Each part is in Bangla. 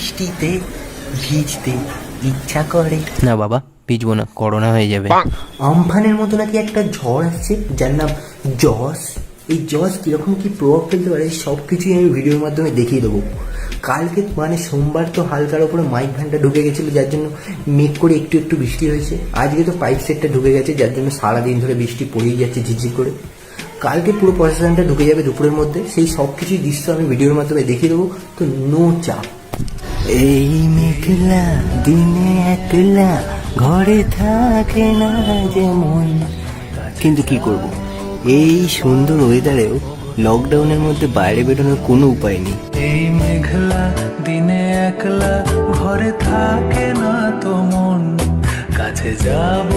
বৃষ্টিতে ভিজতে ইচ্ছা করে না। বাবা ভিজবো না, করোনা হয়ে যাবে। আমফানের মতো নাকি একটা ঝড় আসছে যার নাম জস। এই জস কিরকম কি প্রভাব ফেলতে পারে সব কিছুই আমি ভিডিওর মাধ্যমে দেখিয়ে দেবো। কালকে মানে সোমবার তো হালকার ওপরে মাইক ভ্যানটা ঢুকে গেছিলো, যার জন্য মেঘ করে একটু একটু বৃষ্টি হয়েছে। আজকে তো পাইপ সেটটা ঢুকে গেছে, যার জন্য সারাদিন ধরে বৃষ্টি পড়েই যাচ্ছে ঝিরঝির করে। কালকে পুরো প্রসেশনটা ঢুকে যাবে দুপুরের মধ্যে। সেই সব কিছুই দৃশ্য আমি ভিডিওর মাধ্যমে দেখিয়ে দেবো, তো নো চাপ। এই মেঘলা দিনে একলা ঘরে থাকে না যেমন, কিন্তু কি করব, এই সুন্দর ওয়েদারেও লকডাউনের মধ্যে বাইরে বেরোনোর কোনো উপায় নেই। এই মেঘলা দিনে একলা ঘরে থাকে না তো মন, কাছে যাব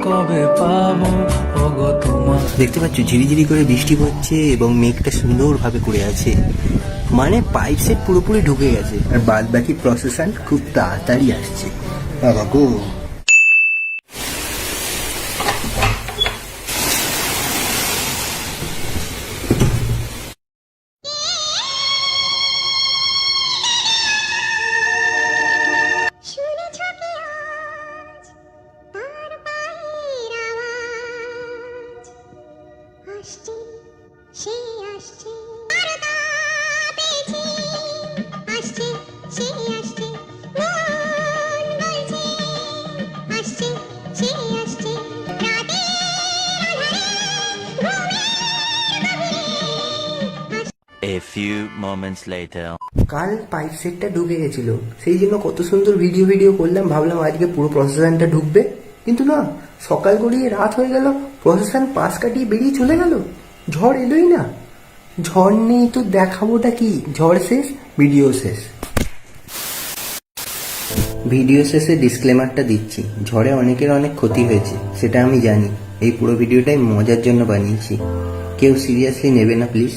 কবে পাবো ওগো তোমার। দেখতে পাচ্ছ ঝিরিঝিরি করে বৃষ্টি পড়ছে এবং মেঘটা সুন্দরভাবে করে আছে, মানে পাইপ সেট পুরোপুরি ঢুকে গেছে আর বাদ বাকি প্রসেশন খুব তাড়াতাড়ি আসছে। বাবা গো, A few moments later. কাল পাইপ সেটটা ঢুকে গেছিল, সেই জন্য কত সুন্দর ভিডিও করলাম। ভাবলাম আজকে পুরো প্রসেশনটা ঢুকবে, কিন্তু না, সকাল গড়িয়ে রাত হয়ে গেল, প্রসেশন পাশ কাটিয়ে বেরিয়ে চলে গেল, ঝড় এলোই না। ঝড় নেই তো দেখাবোটা কি? ঝড় শেষ, ভিডিও শেষ। ভিডিও শেষে ডিসক্লেমারটা দিচ্ছি, ঝড়ে অনেকের অনেক ক্ষতি হয়েছে, সেটা আমি জানি। এই পুরো ভিডিওটাই মজার জন্য বানিয়েছি, কেউ সিরিয়াসলি নেবে না প্লিজ।